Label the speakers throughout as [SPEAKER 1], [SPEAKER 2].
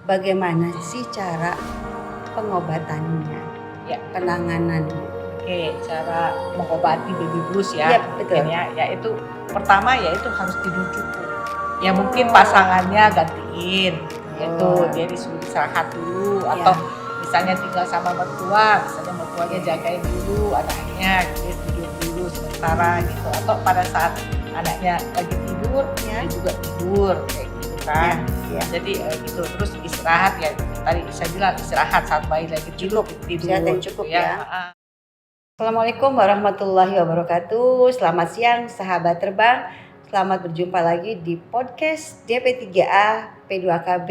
[SPEAKER 1] bagaimana sih cara pengobatannya, penanganannya?
[SPEAKER 2] Oke, cara mengobati baby blues ya.
[SPEAKER 1] Iya, betul.
[SPEAKER 2] Yaitu pertama yaitu harus tidur cukup. Ya mungkin pasangannya gantiin, yaitu dia disuruh istirahat dulu atau misalnya tinggal sama mertua, misalnya mertuanya jagain dulu anaknya, dia tidur dulu sementara gitu. Atau pada saat anaknya lagi tidur, dia juga tidur kayak gitu kan. Jadi gitu terus istirahat ya. Tadi saya bilang istirahat saat bayi lagi tidur.
[SPEAKER 1] Istirahat yang cukup ya. Assalamualaikum warahmatullahi wabarakatuh. Selamat siang sahabat terbang. Selamat berjumpa lagi di podcast DP3A P2KB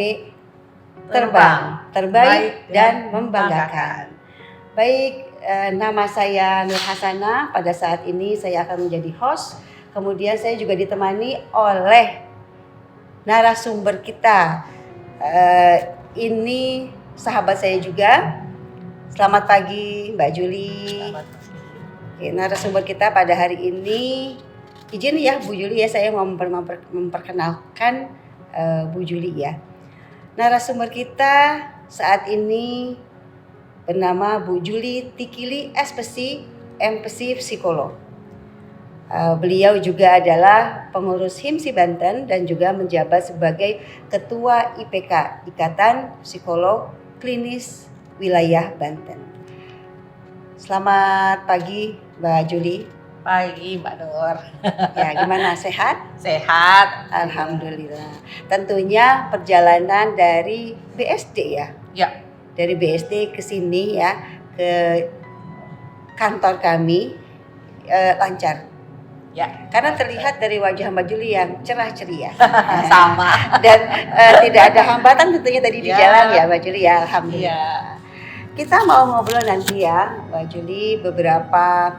[SPEAKER 1] Terbang, terbaik dan membanggakan. Baik, nama saya Nur Hasanah. Pada saat ini saya akan menjadi host. Kemudian saya juga ditemani oleh narasumber kita. Ini sahabat saya juga. Selamat pagi Mbak Juli.
[SPEAKER 2] Selamat pagi.
[SPEAKER 1] Oke, narasumber kita pada hari ini, izin ya Bu Juli ya, saya mau memperkenalkan Bu Juli ya. Narasumber kita saat ini bernama Bu Juli Tikili SPC, MPC Psikolog. Beliau juga adalah pengurus HIMSI Banten dan juga menjabat sebagai Ketua IPK, Ikatan Psikolog Klinis Wilayah Banten. Selamat pagi Mbak Juli.
[SPEAKER 2] Pagi Mbak Nur.
[SPEAKER 1] Ya, gimana, sehat?
[SPEAKER 2] Sehat.
[SPEAKER 1] Alhamdulillah. Tentunya perjalanan dari BSD ya?
[SPEAKER 2] Ya.
[SPEAKER 1] Dari BSD ke sini ya, ke kantor kami lancar.
[SPEAKER 2] Ya.
[SPEAKER 1] Karena terlihat dari wajah Mbak Juli yang cerah ceria.
[SPEAKER 2] Sama.
[SPEAKER 1] Dan tidak ada hambatan tentunya tadi di jalan ya Mbak Juli ya, alhamdulillah. Kita mau ngobrol nanti ya Mbak Juli, beberapa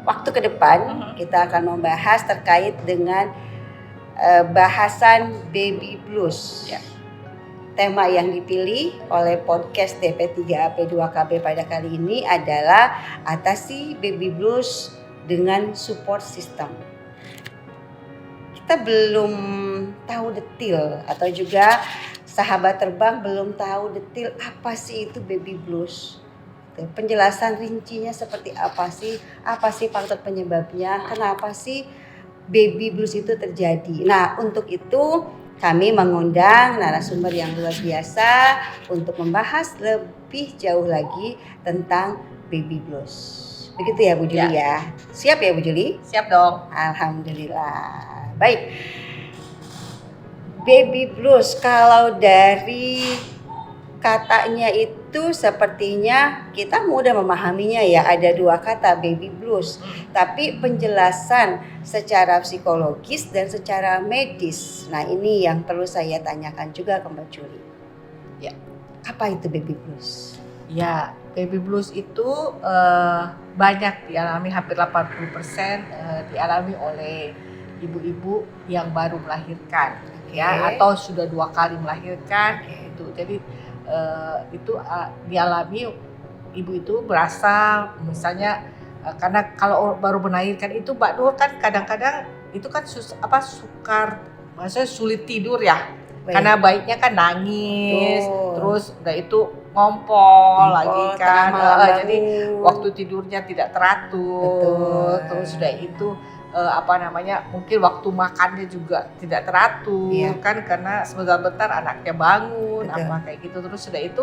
[SPEAKER 1] waktu ke depan kita akan membahas terkait dengan bahasan baby blues. Ya. Tema yang dipilih oleh podcast DP3AP2KB pada kali ini adalah atasi baby blues dengan support system. Kita belum tahu detail atau juga sahabat terbang belum tahu detail apa sih itu baby blues. Penjelasan rincinya seperti apa sih faktor penyebabnya, kenapa sih baby blues itu terjadi. Nah, untuk itu kami mengundang narasumber yang luar biasa untuk membahas lebih jauh lagi tentang baby blues. Begitu ya Bu Juli ya. Siap ya Bu Juli?
[SPEAKER 2] Siap dong.
[SPEAKER 1] Alhamdulillah. Baik. Baby blues, kalau dari katanya itu sepertinya kita mudah memahaminya ya, ada dua kata baby blues. Tapi penjelasan secara psikologis dan secara medis, nah ini yang perlu saya tanyakan juga ke Mbak Juli.
[SPEAKER 2] Ya.
[SPEAKER 1] Apa itu baby blues?
[SPEAKER 2] Ya, baby blues itu banyak dialami, hampir 80% dialami oleh ibu-ibu yang baru melahirkan, atau sudah 2 kali melahirkan itu. Jadi itu dialami ibu itu berasa misalnya karena kalau baru melahirkan itu Mbak Nur kan kadang-kadang itu kan maksudnya sulit tidur ya. Karena bayinya kan nangis, terus udah itu ngompol lagi kan, jadi waktu tidurnya tidak teratur. Terus udah itu mungkin waktu makannya juga tidak teratur kan, karena sebentar-bentar anaknya bangun kayak gitu. Terus sudah itu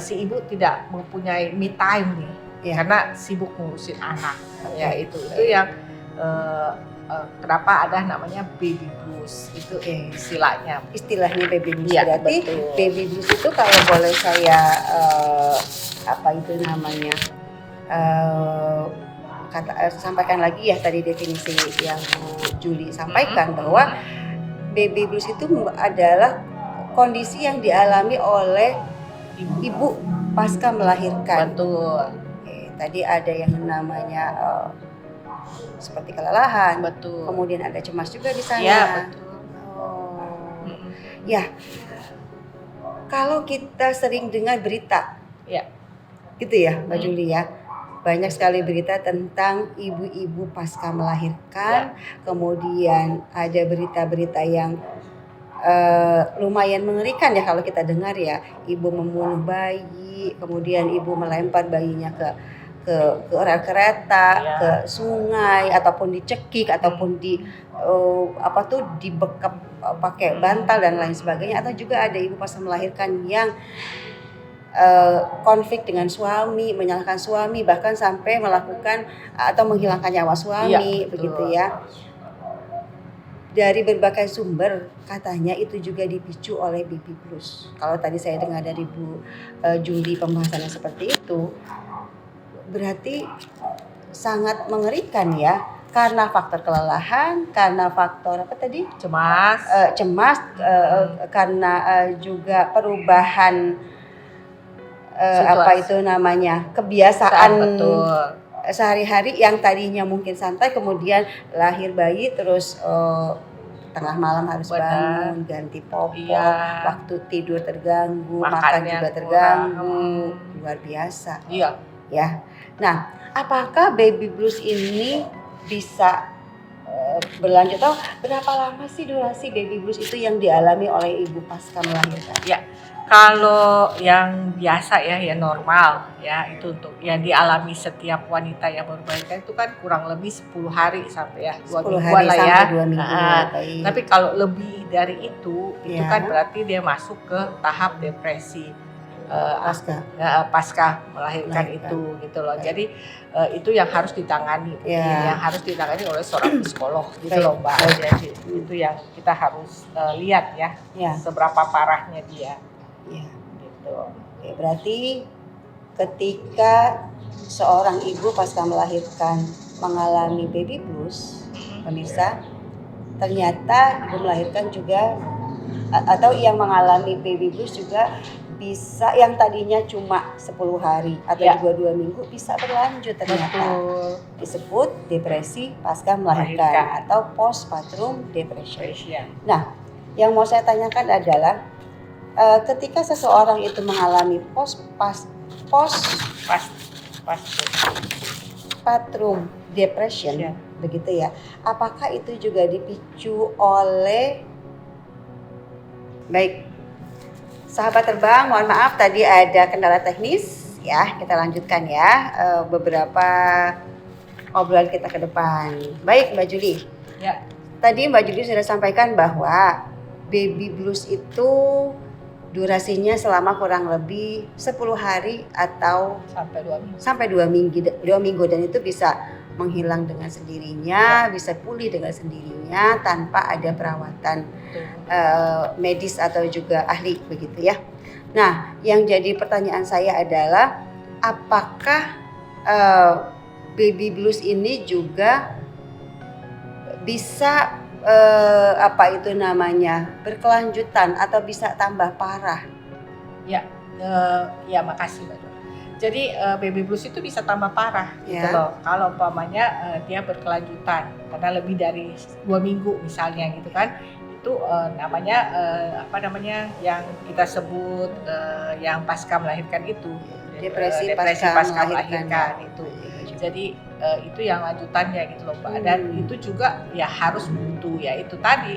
[SPEAKER 2] si ibu tidak mempunyai me time nih, karena sibuk ngurusin anak. Ya itu yang kenapa ada namanya baby blues itu istilahnya baby blues.
[SPEAKER 1] Berarti betul. Baby blues itu kalau boleh saya sampaikan lagi ya, tadi definisi yang Bu Juli sampaikan bahwa baby blues itu adalah kondisi yang dialami oleh ibu pasca melahirkan.
[SPEAKER 2] Betul.
[SPEAKER 1] Tadi ada yang namanya seperti kelelahan.
[SPEAKER 2] Betul.
[SPEAKER 1] Kemudian ada cemas juga di sana.
[SPEAKER 2] Ya, betul.
[SPEAKER 1] Ya. Kalau kita sering dengar berita.
[SPEAKER 2] Ya.
[SPEAKER 1] Gitu ya, Mbak Juli ya. Banyak sekali berita tentang ibu-ibu pasca melahirkan. Kemudian ada berita-berita yang lumayan mengerikan ya kalau kita dengar ya, ibu membunuh bayi, kemudian ibu melempar bayinya ke rel kereta,
[SPEAKER 2] Iya.
[SPEAKER 1] ke sungai, ataupun dicekik, ataupun dibekap pakai bantal dan lain sebagainya, atau juga ada ibu pas melahirkan yang konflik dengan suami, menyalahkan suami, bahkan sampai melakukan atau menghilangkan nyawa suami,
[SPEAKER 2] Iya,
[SPEAKER 1] begitu
[SPEAKER 2] betul.
[SPEAKER 1] ya. Dari berbagai sumber katanya itu juga dipicu oleh baby blues. Kalau tadi saya dengar dari Bu Juli pembahasannya seperti itu, berarti sangat mengerikan ya, karena faktor kelelahan, karena faktor apa tadi?
[SPEAKER 2] Cemas.
[SPEAKER 1] Cemas, karena juga perubahan apa itu namanya, kebiasaan
[SPEAKER 2] Betul.
[SPEAKER 1] sehari-hari yang tadinya mungkin santai, kemudian lahir bayi terus tengah malam harus
[SPEAKER 2] Benar.
[SPEAKER 1] bangun, ganti popok,
[SPEAKER 2] Iya.
[SPEAKER 1] waktu tidur terganggu, makan
[SPEAKER 2] Makannya
[SPEAKER 1] juga
[SPEAKER 2] kurang.
[SPEAKER 1] terganggu, luar biasa
[SPEAKER 2] Iya.
[SPEAKER 1] ya. Nah, apakah baby blues ini bisa berlanjut, atau berapa lama sih durasi baby blues itu yang dialami oleh ibu pasca melahirkan?
[SPEAKER 2] Ya, kalau yang biasa ya, yang normal ya, itu untuk yang dialami setiap wanita yang baru melahirkan itu kan kurang lebih 10 hari sampai ya 2
[SPEAKER 1] 10
[SPEAKER 2] mingguan
[SPEAKER 1] hari
[SPEAKER 2] lah ya.
[SPEAKER 1] sampai 2 minggu. Baik.
[SPEAKER 2] Tapi kalau lebih dari itu
[SPEAKER 1] Ya.
[SPEAKER 2] kan berarti dia masuk ke tahap depresi pasca melahirkan itu gitu loh.
[SPEAKER 1] Baik.
[SPEAKER 2] Jadi itu yang harus ditangani,
[SPEAKER 1] Ya.
[SPEAKER 2] yang harus ditangani oleh seorang psikolog gitu
[SPEAKER 1] Baik.
[SPEAKER 2] loh Mbak. Jadi itu yang kita harus lihat ya,
[SPEAKER 1] Ya.
[SPEAKER 2] seberapa parahnya dia
[SPEAKER 1] Ya.
[SPEAKER 2] gitu.
[SPEAKER 1] Oke, berarti ketika seorang ibu pasca melahirkan mengalami baby blues, pemirsa, ternyata ibu melahirkan juga atau yang mengalami baby blues juga bisa, yang tadinya cuma 10 hari atau
[SPEAKER 2] Ya.
[SPEAKER 1] juga 2 minggu bisa berlanjut ternyata.
[SPEAKER 2] Betul.
[SPEAKER 1] Disebut depresi pasca melahirkan atau postpartum depression. Nah, yang mau saya tanyakan adalah ketika seseorang itu mengalami postpartum depression,
[SPEAKER 2] Ya.
[SPEAKER 1] begitu ya, apakah itu juga dipicu oleh, baik sahabat terbang, mohon maaf tadi ada kendala teknis ya, kita lanjutkan ya beberapa obrolan kita ke depan. Baik Mbak Juli,
[SPEAKER 2] Ya.
[SPEAKER 1] tadi Mbak Juli sudah sampaikan bahwa baby blues itu durasinya selama kurang lebih 10 hari atau
[SPEAKER 2] sampai 2 minggu.
[SPEAKER 1] 2 minggu, dan itu bisa menghilang dengan sendirinya, bisa pulih dengan sendirinya tanpa ada perawatan medis atau juga ahli, begitu ya. Nah, yang jadi pertanyaan saya adalah apakah baby blues ini juga bisa berkelanjutan atau bisa tambah parah?
[SPEAKER 2] Ya, makasih Mbak. Jadi baby blues itu bisa tambah parah gitu
[SPEAKER 1] Ya.
[SPEAKER 2] loh. Kalau umpamanya dia berkelanjutan karena lebih dari 2 minggu misalnya gitu kan. Itu namanya yang kita sebut yang pasca melahirkan itu.
[SPEAKER 1] Depresi
[SPEAKER 2] pasca
[SPEAKER 1] pasca
[SPEAKER 2] melahirkan itu. Jadi itu yang lanjutannya gitu loh Mbak. Dan itu juga ya harus butuh ya itu tadi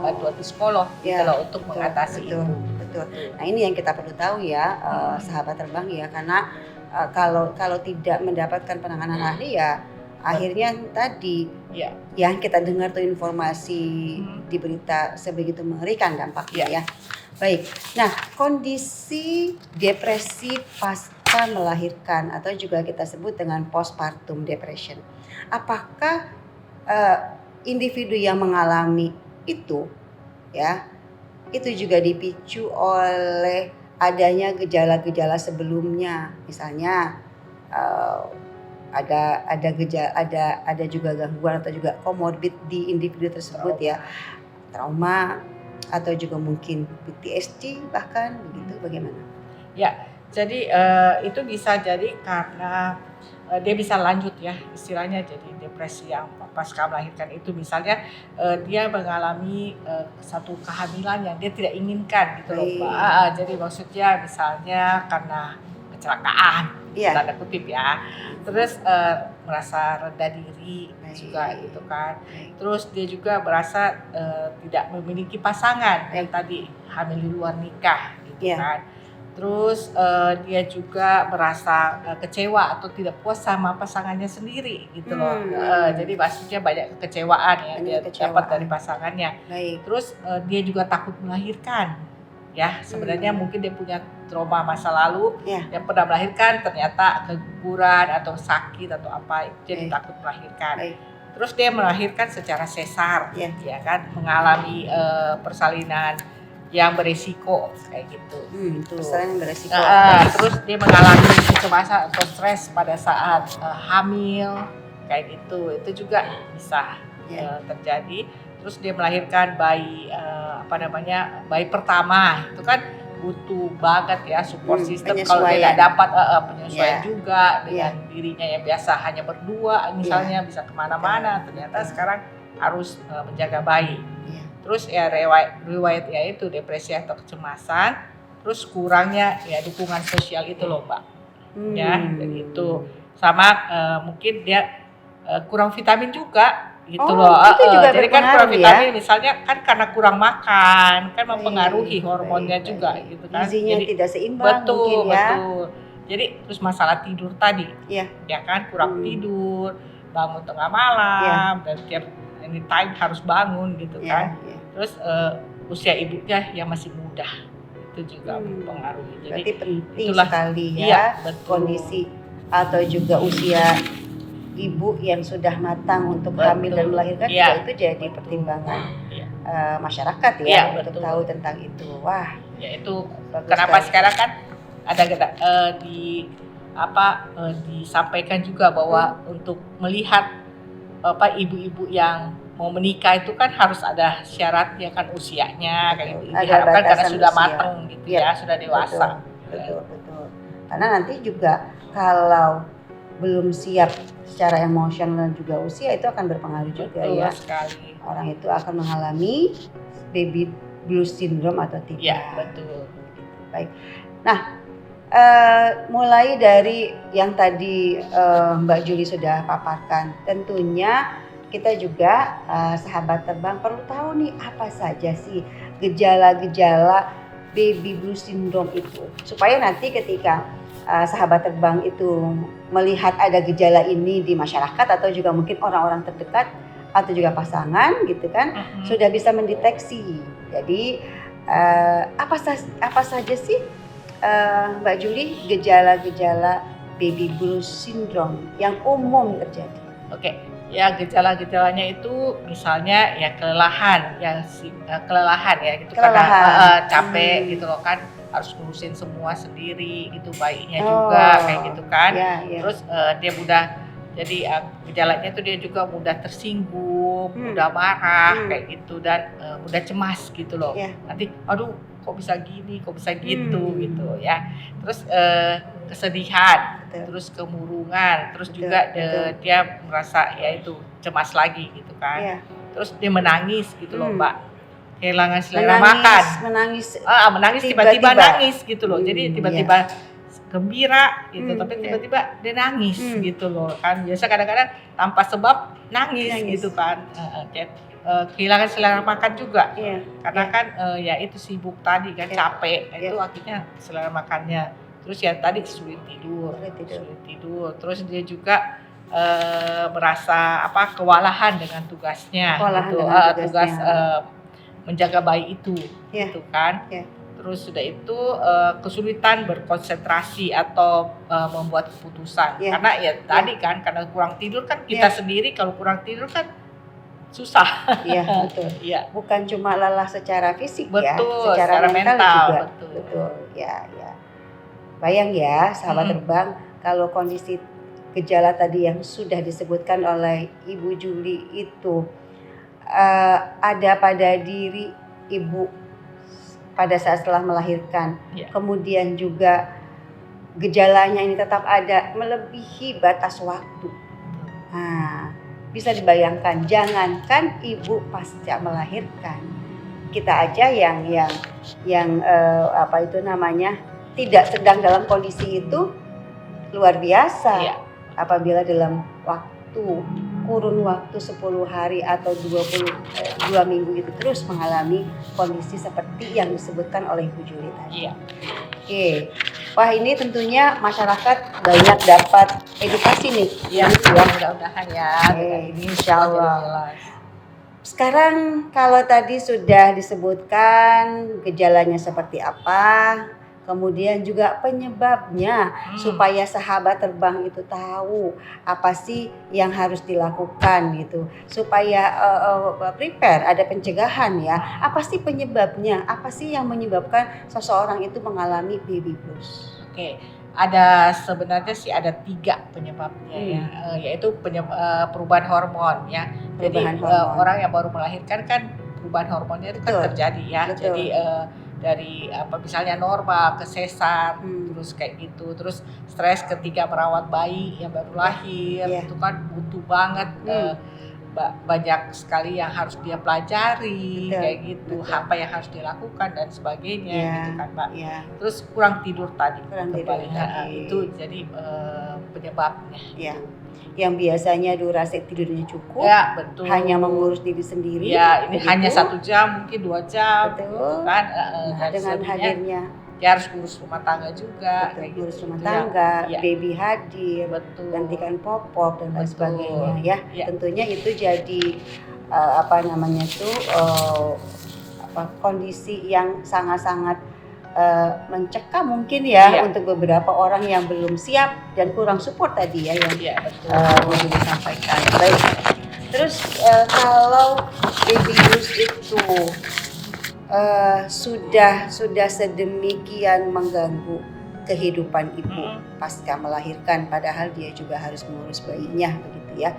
[SPEAKER 2] bantuan psikolog gitu loh untuk mengatasi itu.
[SPEAKER 1] Betul. Nah, ini yang kita perlu tahu ya, sahabat terbang ya, karena kalau tidak mendapatkan penanganan ahli ya akhirnya tadi yang kita dengar tuh informasi di berita sebegitu mengerikan dampaknya ya. Baik. Nah, kondisi depresi pasca melahirkan atau juga kita sebut dengan postpartum depression. Apakah individu yang mengalami itu ya itu juga dipicu oleh adanya gejala-gejala sebelumnya, misalnya ada juga gangguan atau juga komorbid di individu tersebut ya, trauma atau juga mungkin PTSD bahkan begitu, bagaimana?
[SPEAKER 2] Ya, jadi itu bisa jadi karena dia bisa lanjut ya, istilahnya jadi depresi yang pasca melahirkan itu, misalnya dia mengalami satu kehamilan yang dia tidak inginkan gitu loh Mbak. Jadi maksudnya misalnya karena kecelakaan,
[SPEAKER 1] Iya.
[SPEAKER 2] tanda kutip ya. Terus merasa rendah diri juga gitu kan. Terus dia juga merasa tidak memiliki pasangan yang tadi hamil di luar nikah gitu kan. Terus dia juga merasa kecewa atau tidak puas sama pasangannya sendiri gitu loh. Jadi maksudnya banyak kekecewaan ya dia dapat dari pasangannya. Terus dia juga takut melahirkan. Ya, sebenarnya mungkin dia punya trauma masa lalu yang pernah melahirkan ternyata keguguran atau sakit atau apa, jadi takut melahirkan. Terus dia melahirkan secara sesar, ya kan, mengalami persalinan yang berisiko kayak gitu.
[SPEAKER 1] Persalinan berisiko.
[SPEAKER 2] Terus dia mengalami kecemasan atau stres pada saat hamil kayak gitu. Itu juga bisa terjadi. Terus dia melahirkan bayi bayi pertama, itu kan butuh banget ya support system. Kalau dia tidak dapat penyesuaian juga dengan dirinya yang biasa hanya berdua misalnya bisa kemana-mana, ternyata sekarang harus menjaga bayi. Terus ya riwayat ya itu depresi atau kecemasan, terus kurangnya ya dukungan sosial itu loh Mbak. Ya, jadi itu sama mungkin dia kurang vitamin juga gitu loh. Jadi kan kurang vitamin misalnya kan karena kurang makan kan mempengaruhi hormonnya juga gitu kan.
[SPEAKER 1] Gizinya
[SPEAKER 2] jadi
[SPEAKER 1] tidak seimbang mungkin ya.
[SPEAKER 2] Betul. Jadi terus masalah tidur tadi. Ya kan kurang tidur, bangun tengah malam dan tiap anytime harus bangun gitu kan. Terus usia ibunya yang masih muda itu juga mempengaruhi. Jadi
[SPEAKER 1] berarti penting sekali kondisi atau juga usia ibu yang sudah matang untuk hamil dan melahirkan juga itu jadi pertimbangan masyarakat untuk tahu tentang itu. Wah,
[SPEAKER 2] ya itu kenapa sekarang kan ada disampaikan juga bahwa untuk melihat ibu-ibu yang mau menikah itu kan harus ada syaratnya kan usianya kayak gitu. Diharapkan karena sudah matang gitu sudah dewasa.
[SPEAKER 1] Betul. Karena nanti juga kalau belum siap secara emosional dan juga usia itu akan berpengaruh juga
[SPEAKER 2] sekali.
[SPEAKER 1] Orang itu akan mengalami baby blues syndrome atau tidak.
[SPEAKER 2] Iya, betul.
[SPEAKER 1] Baik. Nah, mulai dari yang tadi Mbak Julie sudah paparkan, tentunya kita juga sahabat terbang perlu tahu nih apa saja sih gejala-gejala baby blues syndrome itu, supaya nanti ketika sahabat terbang itu melihat ada gejala ini di masyarakat atau juga mungkin orang-orang terdekat atau juga pasangan gitu kan, sudah bisa mendeteksi. Jadi apa saja sih Mbak Julie gejala-gejala baby blues syndrome yang umum terjadi?
[SPEAKER 2] Oke. Ya gejala-gejalanya itu misalnya ya kelelahan ya gitu karena capek gitu loh kan, harus ngurusin semua sendiri gitu, bayinya juga kayak gitu kan. Terus dia mudah jadi gejalanya itu dia juga mudah tersinggung, mudah marah kayak gitu dan mudah cemas gitu loh. Nanti aduh kok bisa gini, kok bisa gitu gitu ya. Terus kesedihan, terus kemurungan, terus juga dia merasa ya itu cemas lagi gitu kan. Terus dia menangis gitu loh Mbak, kehilangan selera makan. Menangis tiba-tiba nangis gitu loh. Jadi tiba-tiba gembira gitu, tapi tiba-tiba dia nangis gitu loh kan. Biasa kadang-kadang tanpa sebab nangis. Gitu kan. Kehilangan selera makan juga karena kan ya itu sibuk tadi kan, capek itu akhirnya selera makannya. Terus ya tadi sulit tidur. Terus dia juga merasa kewalahan dengan tugasnya gitu. Tugas menjaga bayi itu gitu kan. Terus sudah itu kesulitan berkonsentrasi atau membuat keputusan karena ya tadi kan karena kurang tidur kan, kita sendiri kalau kurang tidur kan susah.
[SPEAKER 1] Betul. Bukan cuma lelah secara fisik
[SPEAKER 2] betul,
[SPEAKER 1] secara mental juga.
[SPEAKER 2] Betul.
[SPEAKER 1] Ya. Bayang ya sahabat terbang, kalau kondisi gejala tadi yang sudah disebutkan oleh Ibu Julie itu ada pada diri ibu pada saat setelah melahirkan, kemudian juga gejalanya ini tetap ada melebihi batas waktu. Nah, bisa dibayangkan, jangankan ibu pasca melahirkan, kita aja yang tidak sedang dalam kondisi itu luar biasa.
[SPEAKER 2] Iya.
[SPEAKER 1] Apabila dalam kurun waktu 10 hari atau 2 minggu itu terus mengalami kondisi seperti yang disebutkan oleh Bu Juli tadi.
[SPEAKER 2] Iya.
[SPEAKER 1] Oke. Wah, ini tentunya masyarakat banyak dapat edukasi nih.
[SPEAKER 2] Iya, mudah-mudahan ya.
[SPEAKER 1] Insya Allah. Sekarang kalau tadi sudah disebutkan gejalanya seperti apa, kemudian juga penyebabnya supaya sahabat terbang itu tahu apa sih yang harus dilakukan gitu, supaya prepare, ada pencegahan ya. Apa sih penyebabnya? Apa sih yang menyebabkan seseorang itu mengalami baby blues?
[SPEAKER 2] Oke, ada sebenarnya sih ada 3 penyebabnya ya, yaitu perubahan hormon ya.
[SPEAKER 1] Perubahan
[SPEAKER 2] Jadi
[SPEAKER 1] hormon.
[SPEAKER 2] orang yang baru melahirkan kan perubahan hormonnya itu kan terjadi ya.
[SPEAKER 1] Betul.
[SPEAKER 2] Jadi dari misalnya normal ke sesar, terus kayak gitu, terus stres ketika merawat bayi yang baru lahir, itu kan butuh banget banyak sekali yang harus dia pelajari, kayak gitu, apa yang harus dilakukan dan sebagainya, gitu kan Mbak. Terus kurang tidur tadi, itu jadi penyebabnya.
[SPEAKER 1] Ya. Yang biasanya durasi tidurnya cukup,
[SPEAKER 2] ya, betul.
[SPEAKER 1] Hanya mengurus diri sendiri.
[SPEAKER 2] Ya, ini hanya 1 jam, mungkin 2 jam,
[SPEAKER 1] betul.
[SPEAKER 2] Gitu kan.
[SPEAKER 1] Dengan hadirnya
[SPEAKER 2] ya harus ngurus rumah tangga juga,
[SPEAKER 1] betul,
[SPEAKER 2] kayak
[SPEAKER 1] ngurus
[SPEAKER 2] gitu.
[SPEAKER 1] rumah tangga,
[SPEAKER 2] ya.
[SPEAKER 1] Baby hadir,
[SPEAKER 2] betul.
[SPEAKER 1] gantikan popok dan lain sebagainya ya.
[SPEAKER 2] Ya.
[SPEAKER 1] Tentunya itu jadi kondisi yang sangat-sangat mencekam mungkin ya untuk beberapa orang yang belum siap dan kurang support tadi ya yang boleh disampaikan. Baik. Terus kalau baby blues itu sudah sedemikian mengganggu kehidupan ibu pasca melahirkan, padahal dia juga harus mengurus bayinya begitu ya.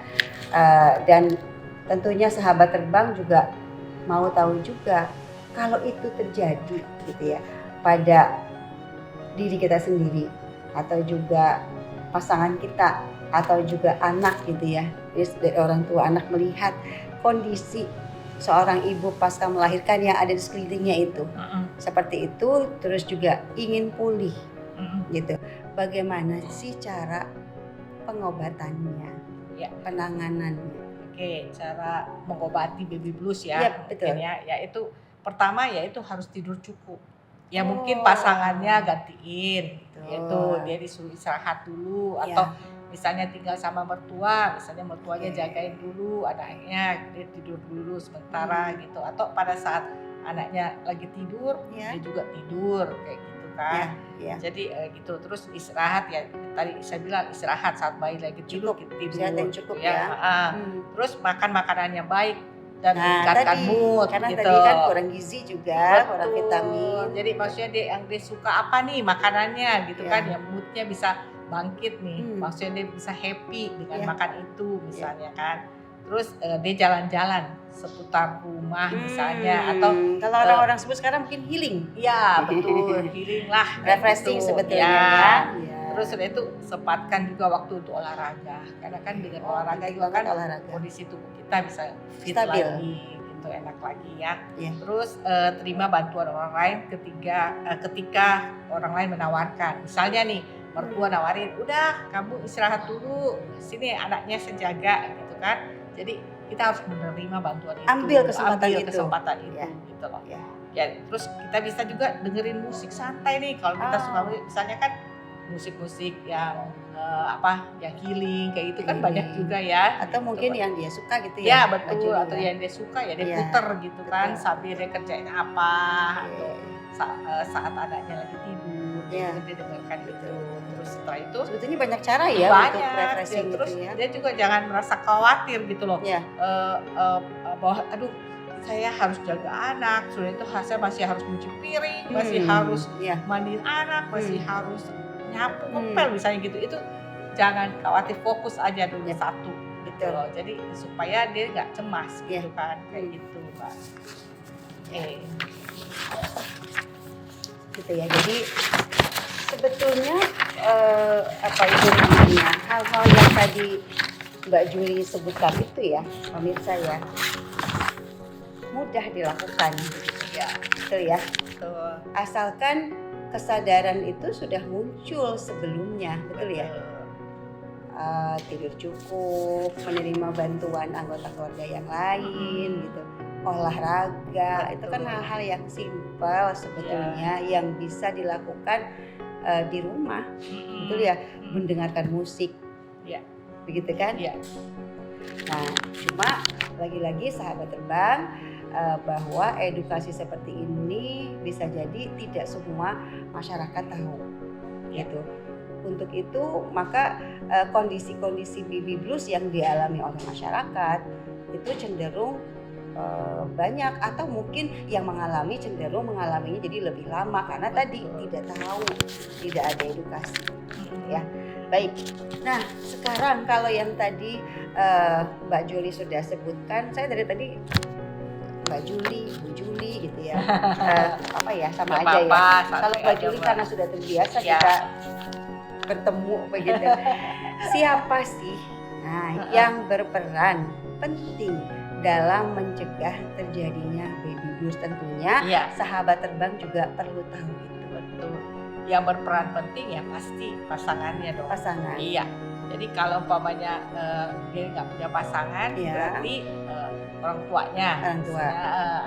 [SPEAKER 1] Dan tentunya sahabat terbang juga mau tahu juga kalau itu terjadi gitu ya pada diri kita sendiri atau juga pasangan kita atau juga anak gitu ya. Dari orang tua anak melihat kondisi seorang ibu pasca melahirkan yang ada di sekelilingnya itu seperti itu, terus juga ingin pulih gitu. Bagaimana sih cara pengobatannya, penanganannya?
[SPEAKER 2] Oke, cara mengobati baby blues ya,
[SPEAKER 1] betul.
[SPEAKER 2] Yaitu pertama yaitu harus tidur cukup. Ya mungkin pasangannya gantiin, yaitu dia disuruh istirahat dulu atau misalnya tinggal sama mertua, misalnya mertuanya jagain dulu anaknya, dia tidur dulu sementara gitu, atau pada saat anaknya lagi tidur dia juga tidur kayak gitu kan. Jadi gitu, terus istirahat ya, tadi saya bilang istirahat saat bayi lagi tidur, tidur
[SPEAKER 1] cukup
[SPEAKER 2] terus makan makanan yang baik dan meningkatkan mood
[SPEAKER 1] karena
[SPEAKER 2] gitu.
[SPEAKER 1] Tadi kan kurang gizi juga, kurang vitamin.
[SPEAKER 2] Jadi maksudnya dia suka apa nih makanannya gitu kan, ya moodnya bisa bangkit nih, maksudnya dia bisa happy dengan makan itu misalnya kan. Terus dia jalan-jalan seputar rumah misalnya, atau
[SPEAKER 1] kalau orang-orang sebut sekarang mungkin healing.
[SPEAKER 2] Iya betul, healing lah,
[SPEAKER 1] refreshing
[SPEAKER 2] gitu.
[SPEAKER 1] Sebetulnya ya.
[SPEAKER 2] Terus udah itu sempatkan juga waktu untuk olahraga, karena kan dengan olahraga juga kan kondisi tubuh kita bisa fit
[SPEAKER 1] stabil
[SPEAKER 2] lagi gitu, enak lagi ya. Terus terima bantuan orang lain ketika orang lain menawarkan, misalnya nih mertua nawarin, udah kamu istirahat dulu, sini anaknya sejaga gitu kan. Jadi kita harus menerima bantuan itu,
[SPEAKER 1] ambil kesempatan itu
[SPEAKER 2] gitu loh. Ya, terus kita bisa juga dengerin musik santai nih kalau kita suka musik, misalnya kan musik-musik yang yang healing kayak gitu kan banyak juga ya.
[SPEAKER 1] Atau mungkin yang dia suka gitu
[SPEAKER 2] ya. Ya betul, atau yang dia suka ya dia puter gitu kan sambil dia kerjain apa atau saat anaknya lagi tidur, dia dengarkan gitu. Terus setelah itu
[SPEAKER 1] sebetulnya banyak cara ya untuk refreshing
[SPEAKER 2] terus
[SPEAKER 1] gitu ya.
[SPEAKER 2] Dia juga jangan merasa khawatir gitu loh. Bahwa aduh saya harus jaga anak, sudah itu saya masih harus cuci piring, masih harus mandiin anak, masih harus nyapu ngepel misalnya gitu. Itu jangan khawatir, fokus aja dulu satu gitu loh. Jadi supaya dia nggak cemas gitu kan, kayak gitu Mbak.
[SPEAKER 1] Gitu ya. Jadi sebetulnya apa itu namanya, hal-hal yang tadi Mbak Juli sebutkan itu ya pemirsa ya, mudah dilakukan ya, betul ya. Asalkan kesadaran itu sudah muncul sebelumnya, betul ya? Tidur cukup, menerima bantuan anggota keluarga yang lain gitu, olahraga, itu kan hal-hal yang simpel sebetulnya yang bisa dilakukan di rumah, betul ya? Mendengarkan musik, begitu kan? Nah, cuma lagi-lagi sahabat terbang, bahwa edukasi seperti ini bisa jadi tidak semua masyarakat tahu, gitu. Untuk itu maka kondisi-kondisi baby blues yang dialami oleh masyarakat itu cenderung banyak, atau mungkin yang mengalami cenderung mengalaminya jadi lebih lama karena tadi tidak tahu, tidak ada edukasi, ya. Baik. Nah, sekarang kalau yang tadi Mbak Juli sudah sebutkan, saya dari tadi Mbak Juli, Bu Juli gitu ya. Apa ya, sama aja ya. Kalau Mbak Juli karena sudah terbiasa kita bertemu begitu. Siapa sih yang berperan penting dalam mencegah terjadinya baby blues? Tentunya sahabat terbang juga perlu tahu itu.
[SPEAKER 2] Betul. Yang berperan penting ya pasti pasangannya dong.
[SPEAKER 1] Pasangan.
[SPEAKER 2] Iya. Jadi kalau umpamanya dia nggak punya pasangan, berarti orang tuanya,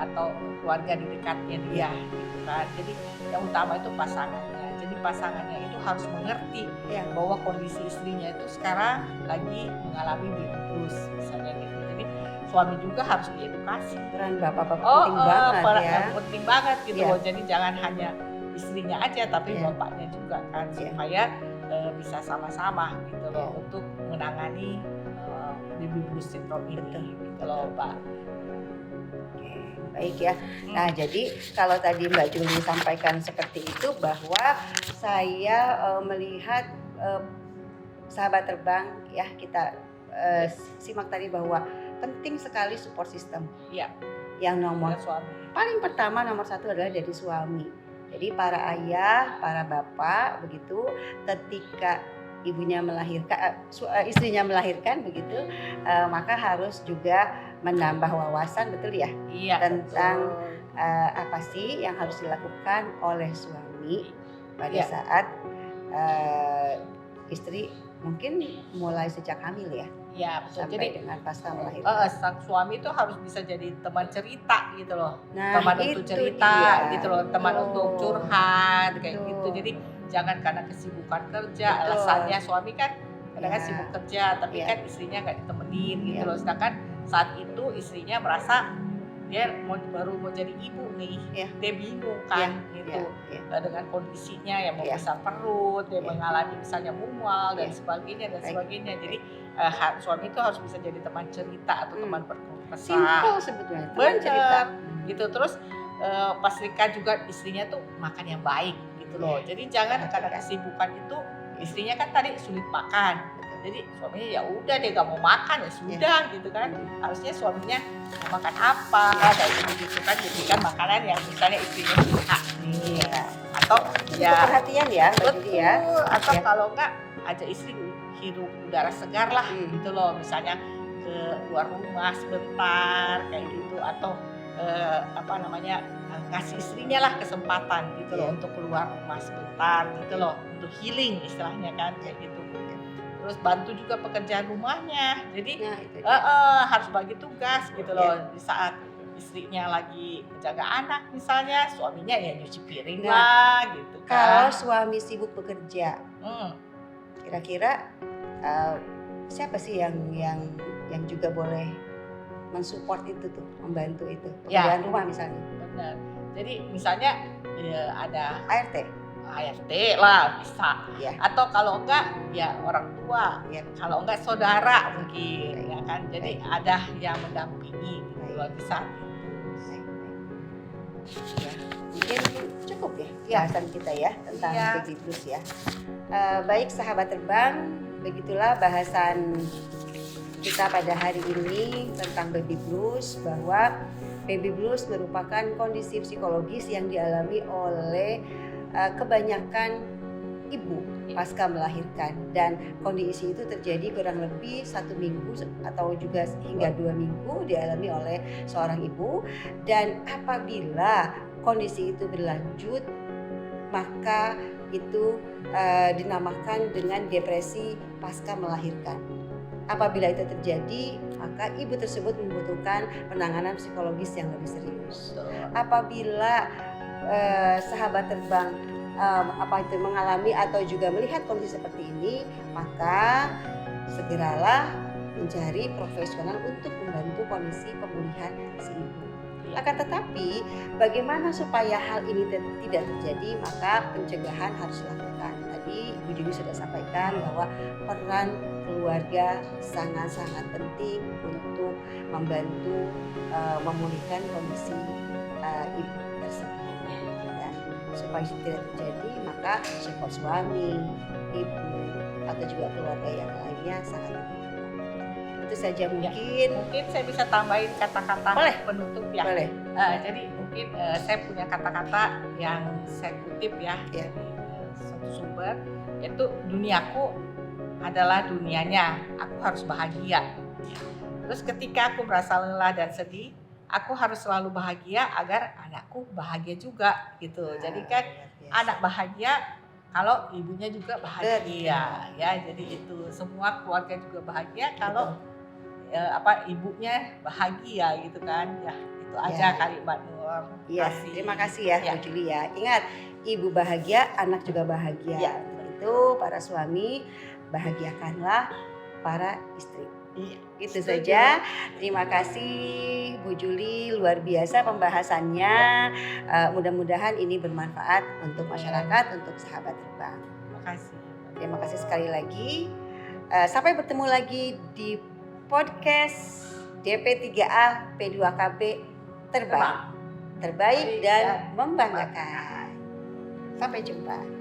[SPEAKER 2] atau keluarga di dekatnya dia, gitu kan. Jadi yang utama itu pasangannya. Jadi pasangannya itu harus mengerti bahwa kondisi istrinya itu sekarang lagi mengalami baby blues, misalnya gitu. Jadi suami juga harus diedukasi.
[SPEAKER 1] Peran bapak-bapak penting banget ya.
[SPEAKER 2] Penting banget gitu loh. Jadi jangan hanya istrinya aja, tapi bapaknya juga kan, supaya bisa sama-sama gitu loh untuk menangani baby blues syndrome ini, gitu loh, Mbak.
[SPEAKER 1] Baik ya. Nah, jadi kalau tadi Mbak Juli sampaikan seperti itu, bahwa saya melihat sahabat terbang ya, kita simak tadi bahwa penting sekali support system. Yang paling pertama nomor satu adalah dari suami. Jadi para ayah, para bapak begitu, ketika ibunya melahirkan, istrinya melahirkan begitu, maka harus juga menambah wawasan, betul ya? Tentang apa sih yang harus dilakukan oleh suami pada saat istri mungkin mulai sejak hamil ya? Betul. Sampai jadi dengan pasca melahirkan.
[SPEAKER 2] Sang suami itu harus bisa jadi teman cerita gitu loh.
[SPEAKER 1] Nah,
[SPEAKER 2] teman untuk cerita gitu loh, teman untuk curhat kayak gitu. Jadi jangan karena kesibukan kerja, alasannya suami kan kadang-kadang sibuk kerja, tapi kan istrinya nggak ditemenin gitu loh. Sedangkan saat itu istrinya merasa dia baru mau jadi ibu nih, dia bingung kan gitu dengan kondisinya yang mau besar perut, dia mengalami misalnya mual dan sebagainya dan sebagainya. Jadi suami itu harus bisa jadi teman cerita atau teman berkeluh kesah.
[SPEAKER 1] Simpel sebetulnya, teman cerita
[SPEAKER 2] gitu. Terus pastikan juga istrinya tuh makan yang baik gitu loh. Jadi jangan karena kesibukan itu istrinya kan tadi sulit makan. Jadi suaminya ya udah dia gak mau makan ya sudah gitu kan. Harusnya suaminya mau makan apa kayak gitu kan, jadikan makanan yang misalnya istrinya suka nih atau
[SPEAKER 1] perhatian ya,
[SPEAKER 2] betul ya. Atau kalau enggak ajak istri hirup udara segar lah gitu loh, misalnya ke luar rumah sebentar kayak gitu, atau kasih istrinya lah kesempatan gitu loh untuk keluar rumah sebentar gitu loh, untuk healing istilahnya kan kayak gitu. Terus bantu juga pekerjaan rumahnya. Jadi harus bagi tugas gitu loh. Di saat istrinya lagi menjaga anak misalnya, suaminya ya nyuci piring lah gitu kan.
[SPEAKER 1] Kalau suami sibuk bekerja, kira-kira siapa sih yang juga boleh mensupport itu tuh, membantu itu pekerjaan rumah misalnya?
[SPEAKER 2] Benar. Jadi misalnya ada ART lah bisa, atau kalau enggak ya orang tua, kalau enggak saudara mungkin, ya kan. Jadi ada yang mendampingi gitu loh di saat itu.
[SPEAKER 1] Mungkin cukup ya bahasan kita ya tentang baby blues ya. Baik sahabat terbang, begitulah bahasan kita pada hari ini tentang baby blues, bahwa baby blues merupakan kondisi psikologis yang dialami oleh kebanyakan ibu pasca melahirkan, dan kondisi itu terjadi kurang lebih 1 minggu atau juga hingga 2 minggu dialami oleh seorang ibu. Dan apabila kondisi itu berlanjut, maka itu dinamakan dengan depresi pasca melahirkan. Apabila itu terjadi, maka ibu tersebut membutuhkan penanganan psikologis yang lebih serius. Apabila sahabat terbang mengalami atau juga melihat kondisi seperti ini, maka segeralah mencari profesional untuk membantu kondisi pemulihan si ibu. Akan tetapi, bagaimana supaya hal ini tidak terjadi, maka pencegahan harus dilakukan. Tadi Ibu Juni sudah sampaikan bahwa peran keluarga sangat-sangat penting untuk membantu memulihkan kondisi ibu tersebut. Dan supaya tidak terjadi, maka support suami, ibu, atau juga keluarga yang lainnya sangat penting. Itu saja
[SPEAKER 2] mungkin saya bisa tambahin kata-kata penutup ya.
[SPEAKER 1] Boleh.
[SPEAKER 2] Jadi mungkin saya punya kata-kata yang saya kutip ya dari suatu sumber, yaitu duniaku adalah dunianya, aku harus bahagia. Terus ketika aku merasa lelah dan sedih, aku harus selalu bahagia agar anakku bahagia juga gitu. Jadi kan anak bahagia kalau ibunya juga bahagia. Ya, jadi itu semua keluarga juga bahagia kalau ibunya bahagia gitu kan. Ya, itu aja kalimat Nur.
[SPEAKER 1] Iya, terima kasih ya Bu Juli ya. Ingat, ibu bahagia, anak juga bahagia.
[SPEAKER 2] Ya.
[SPEAKER 1] Itu para suami, bahagiakanlah para istri.
[SPEAKER 2] Iya.
[SPEAKER 1] Itu saja. Terima kasih Bu Juli, luar biasa pembahasannya. Mudah-mudahan ini bermanfaat untuk masyarakat, untuk sahabat terbang.
[SPEAKER 2] Terima kasih.
[SPEAKER 1] Terima kasih sekali lagi. Sampai bertemu lagi di podcast DP3A P2KB Terbang. Terbaik dan membanggakan. Sampai jumpa.